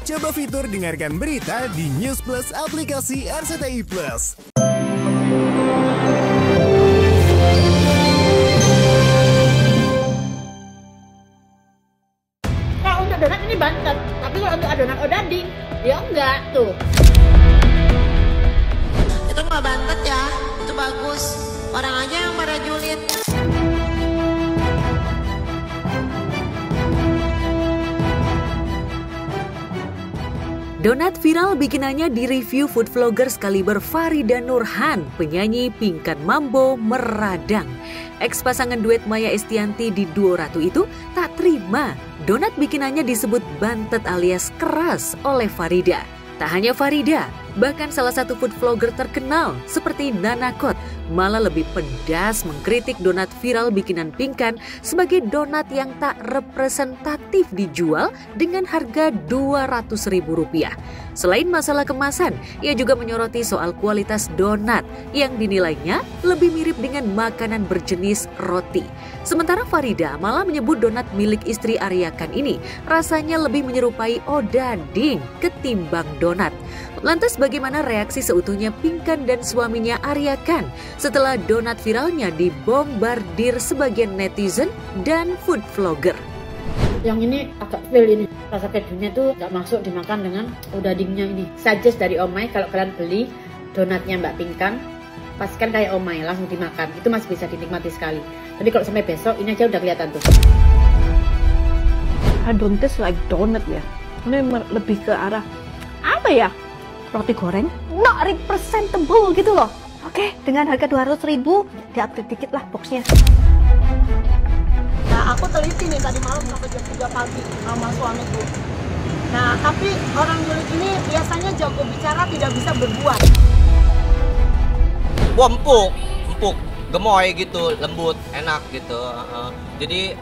Coba fitur dengarkan berita di News Plus aplikasi RCTI Plus. Kalau untuk donat ini bantet, tapi kalau untuk adonan odading, ya enggak tuh. Itu nggak bantet ya, itu bagus. Orang aja yang pada julid. Donat viral bikinannya direview food vlogger sekaliber Farida Nurhan, penyanyi Pingkan Mambo meradang. Ex pasangan duet Maya Estianty di Duo Ratu itu tak terima donat bikinannya disebut bantet alias keras oleh Farida. Tak hanya Farida, bahkan salah satu food vlogger terkenal seperti Nanakot malah lebih pedas mengkritik donat viral bikinan Pingkan sebagai donat yang tak representatif dijual dengan harga Rp200.000. Selain masalah kemasan, ia juga menyoroti soal kualitas donat yang dinilainya lebih mirip dengan makanan berjenis roti. Sementara Farida malah menyebut donat milik istri Arya Khan ini rasanya lebih menyerupai odading ketimbang donat. Lantas bagaimana reaksi seutuhnya Pingkan dan suaminya Arya Khan setelah donat viralnya dibombardir sebagian netizen dan food vlogger? Yang ini agak fail ini. Rasa kejunya tuh nggak masuk dimakan dengan odadingnya ini. Suggest dari Omai kalau kalian beli donatnya Mbak Pingkan, pastikan kayak Omai langsung dimakan. Itu masih bisa dinikmati sekali. Tapi kalau sampai besok ini aja udah kelihatan tuh. I don't taste like donut ya. Ini lebih ke arah apa ya? Roti goreng, not representable gitu loh. Oke, dengan harga 200.000, di-update dikit lah boxnya. Nah, aku teliti nih tadi malam sampai jam 3 pagi sama suamiku. Nah, tapi orang julid ini biasanya jago bicara tidak bisa berbuat. Wah, empuk, gemoy gitu, lembut, enak gitu. Jadi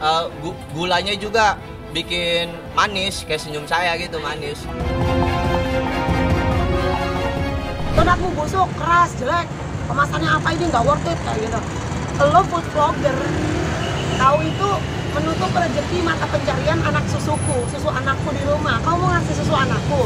gulanya juga bikin manis, kayak senyum saya gitu, manis. Donatmu busuk, keras, jelek, kemasannya apa ini nggak worth it kayak gitu. Lo food vlogger, tahu itu menutup rezeki mata pencarian anak susuku, susu anakku di rumah. Kamu mau ngasih susu anakku?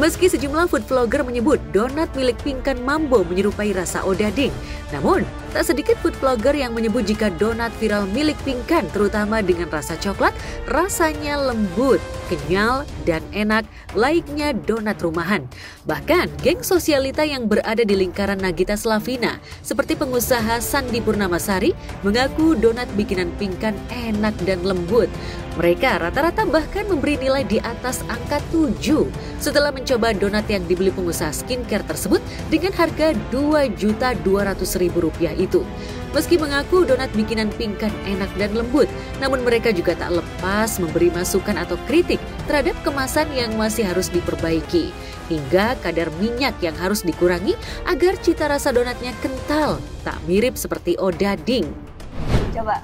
Meski sejumlah food vlogger menyebut donat milik Pingkan Mambo menyerupai rasa odading, namun tak sedikit food vlogger yang menyebut jika donat viral milik Pingkan terutama dengan rasa coklat rasanya lembut, kenyal, dan enak layaknya donat rumahan. Bahkan geng sosialita yang berada di lingkaran Nagita Slavina seperti pengusaha Sandi Purnamasari mengaku donat bikinan Pingkan enak dan lembut. Mereka rata-rata bahkan memberi nilai di atas angka 7 setelah mencoba donat yang dibeli pengusaha skincare tersebut dengan harga Rp2.200.000 itu. Meski mengaku donat bikinan Pingkan enak dan lembut, namun mereka juga tak lepas memberi masukan atau kritik terhadap kemasan yang masih harus diperbaiki, hingga kadar minyak yang harus dikurangi agar cita rasa donatnya kental, tak mirip seperti odading. Coba.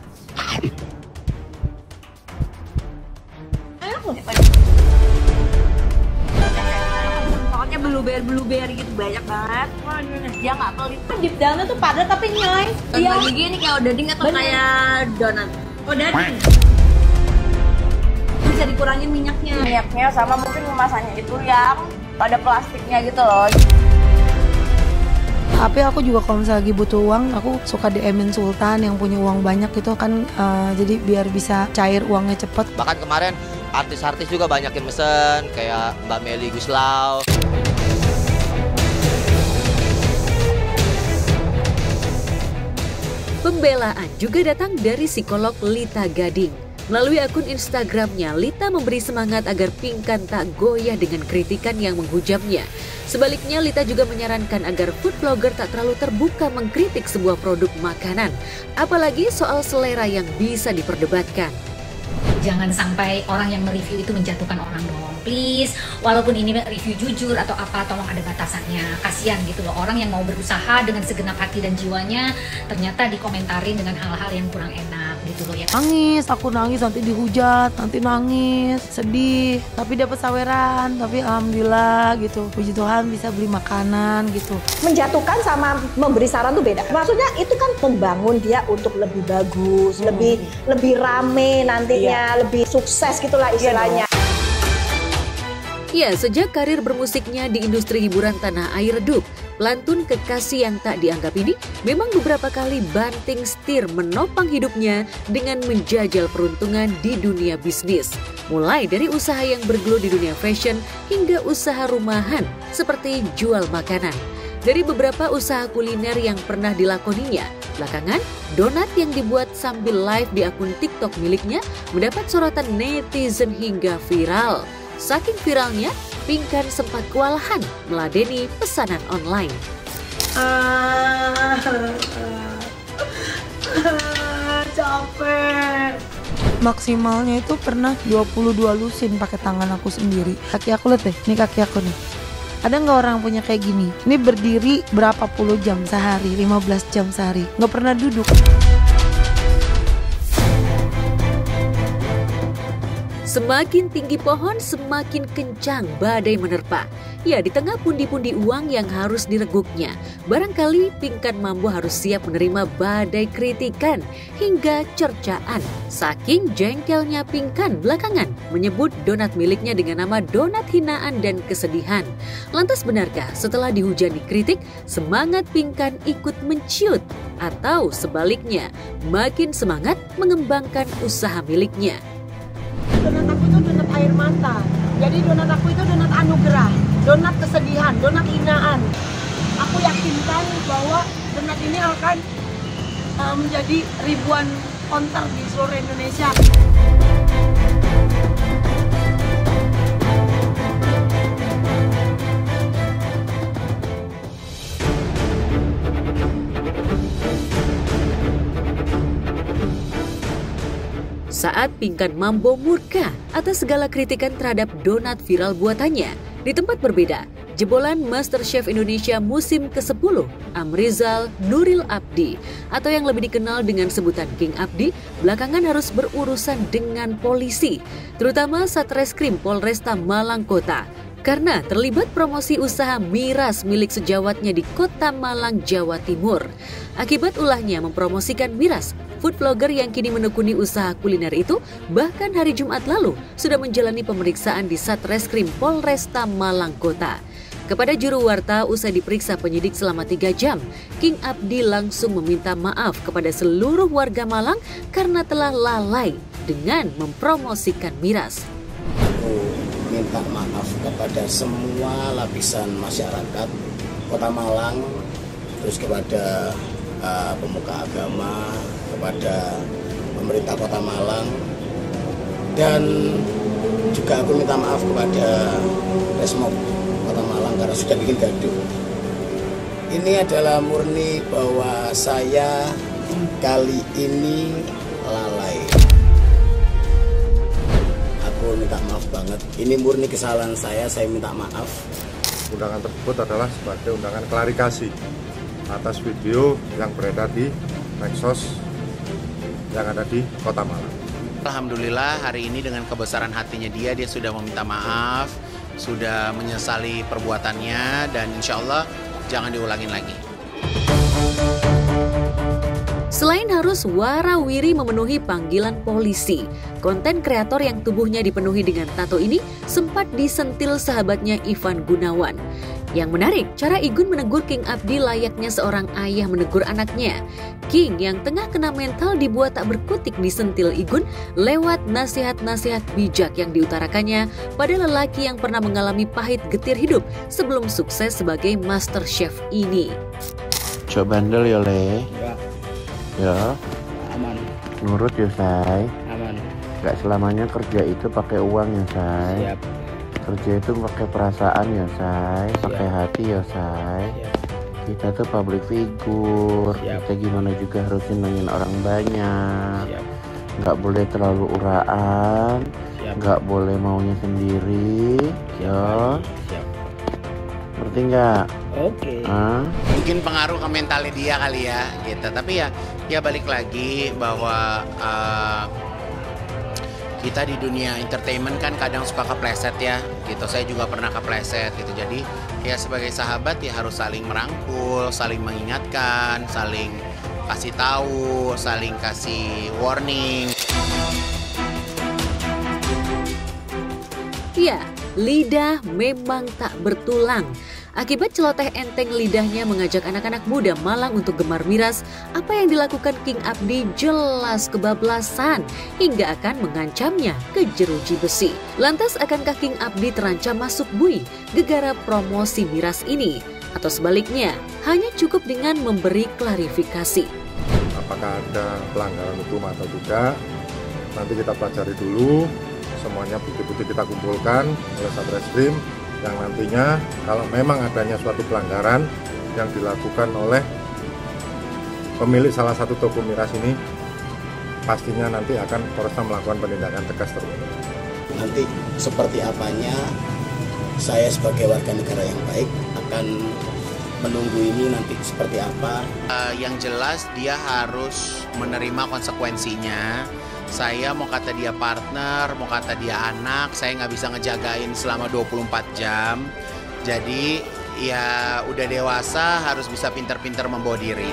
Pokoknya blueberry gitu banyak banget. Dia nggak pelit. Di dalamnya tuh padat tapi nyoy. Iya. Gini kayak odading atau kayak donat? Odading. Bisa dikurangin minyaknya. Minyaknya sama mungkin kemasannya itu yang ada plastiknya gitu loh. Tapi aku juga kalau misalnya lagi butuh uang, aku suka DM-in Sultan yang punya uang banyak gitu kan, jadi biar bisa cair uangnya cepet. Bahkan kemarin artis-artis juga banyak yang mesen, kayak Mbak Melly Guslau. Pembelaan juga datang dari psikolog Lita Gading. Melalui akun Instagramnya, Lita memberi semangat agar Pingkan tak goyah dengan kritikan yang menghujamnya. Sebaliknya, Lita juga menyarankan agar food vlogger tak terlalu terbuka mengkritik sebuah produk makanan, apalagi soal selera yang bisa diperdebatkan. Jangan sampai orang yang mereview itu menjatuhkan orang dong, please. Walaupun ini review jujur atau apa, tolong ada batasannya. Kasian gitu loh, orang yang mau berusaha dengan segenap hati dan jiwanya ternyata dikomentarin dengan hal-hal yang kurang enak. gitu loh ya. Nangis, aku nangis, nanti dihujat, nanti nangis, sedih. Tapi dapat saweran, tapi alhamdulillah gitu. Puji Tuhan bisa beli makanan gitu. Menjatuhkan sama memberi saran tuh beda. Maksudnya itu kan membangun dia untuk lebih bagus, lebih rame nantinya, lebih sukses gitulah istilahnya. Ya, sejak karir bermusiknya di industri hiburan tanah air redup, pelantun kekasih yang tak dianggap ini memang beberapa kali banting setir menopang hidupnya dengan menjajal peruntungan di dunia bisnis. Mulai dari usaha yang bergelut di dunia fashion hingga usaha rumahan seperti jual makanan. Dari beberapa usaha kuliner yang pernah dilakoninya, belakangan donat yang dibuat sambil live di akun TikTok miliknya mendapat sorotan netizen hingga viral. Saking viralnya, Pinkan sempat kewalahan meladeni pesanan online. Capek. Maksimalnya itu pernah 22 lusin pakai tangan aku sendiri. Kaki aku lihat deh, ini kaki aku nih. Ada nggak orang punya kayak gini? Ini berdiri berapa puluh jam sehari, 15 jam sehari. Nggak pernah duduk. Semakin tinggi pohon, semakin kencang badai menerpa. Ya, di tengah pundi-pundi uang yang harus direguknya, barangkali Pinkan Mambo harus siap menerima badai kritikan hingga cercaan. Saking jengkelnya Pinkan belakangan menyebut donat miliknya dengan nama donat hinaan dan kesedihan. Lantas benarkah setelah dihujani kritik, semangat Pinkan ikut menciut? Atau sebaliknya, makin semangat mengembangkan usaha miliknya? Donat aku itu donat air mata. Jadi donat aku itu donat anugerah, donat kesedihan, donat hinaan. Aku yakinkan bahwa donat ini akan menjadi ribuan konter di seluruh Indonesia. Saat Pinkan Mambo murka atas segala kritikan terhadap donat viral buatannya, di tempat berbeda, jebolan MasterChef Indonesia musim ke-10, Amrizal Nuril Abdi, atau yang lebih dikenal dengan sebutan King Abdi, belakangan harus berurusan dengan polisi, terutama Satreskrim Polresta Malang Kota, karena terlibat promosi usaha miras milik sejawatnya di Kota Malang, Jawa Timur. Akibat ulahnya mempromosikan miras, food vlogger yang kini menekuni usaha kuliner itu bahkan hari Jumat lalu sudah menjalani pemeriksaan di Satreskrim Polresta Malang Kota. Kepada juru warta usai diperiksa penyidik selama 3 jam, King Abdi langsung meminta maaf kepada seluruh warga Malang karena telah lalai dengan mempromosikan miras. Minta maaf kepada semua lapisan masyarakat Kota Malang, terus kepada pemuka agama, kepada pemerintah Kota Malang, dan juga aku minta maaf kepada Resmob Kota Malang karena sudah bikin gaduh. Ini adalah murni bahwa saya kali ini lalai. Aku minta maaf banget. Ini murni kesalahan saya minta maaf. Undangan tersebut adalah sebagai undangan klarifikasi atas video yang beredar di medsos yang ada di Kota Malang. Alhamdulillah hari ini dengan kebesaran hatinya dia sudah meminta maaf, sudah menyesali perbuatannya, dan insya Allah jangan diulangin lagi. Selain harus warawiri memenuhi panggilan polisi, konten kreator yang tubuhnya dipenuhi dengan tato ini sempat disentil sahabatnya Ivan Gunawan. Yang menarik, cara Igun menegur King Abdi layaknya seorang ayah menegur anaknya. King yang tengah kena mental dibuat tak berkutik disentil Igun lewat nasihat-nasihat bijak yang diutarakannya pada lelaki yang pernah mengalami pahit getir hidup sebelum sukses sebagai MasterChef ini. Coba bandel ya, Le. Ya. Aman. Nurut ya, Say. Aman. Gak selamanya kerja itu pakai uang ya, Say. Siap. Kerja itu pakai perasaan ya, Say. Pakai hati ya, Say. Siap. Kita tuh public figure. Siap. Kita gimana juga harus nyenengin orang banyak. Siap. Gak boleh terlalu uraan. Siap. Gak boleh maunya sendiri. Ya. Siap. Ngerti nggak? Oke. Mungkin pengaruh ke mentalnya dia kali ya, gitu. Tapi ya Ya balik lagi bahwa kita di dunia entertainment kan kadang suka kepleset ya gitu. Saya juga pernah kepleset gitu. Jadi ya sebagai sahabat ya harus saling merangkul, saling mengingatkan, saling kasih tahu, saling kasih warning. Ya, lidah memang tak bertulang. Akibat celoteh enteng lidahnya mengajak anak-anak muda Malang untuk gemar miras, apa yang dilakukan King Abdi jelas kebablasan hingga akan mengancamnya ke jeruji besi. Lantas akankah King Abdi terancam masuk bui gegara promosi miras ini? Atau sebaliknya, hanya cukup dengan memberi klarifikasi? Apakah ada pelanggaran hukum atau tidak? Nanti kita pelajari dulu, semuanya bukti-bukti kita kumpulkan oleh Satreskrim, yang nantinya kalau memang adanya suatu pelanggaran yang dilakukan oleh pemilik salah satu toko miras ini, pastinya nanti akan Polresta melakukan penindakan tegas terus. Nanti seperti apanya, saya sebagai warga negara yang baik akan menunggu ini nanti seperti apa. Yang jelas dia harus menerima konsekuensinya. Saya mau kata dia partner, mau kata dia anak, saya nggak bisa ngejagain selama 24 jam. Jadi ya udah dewasa, harus bisa pintar-pintar membawa diri.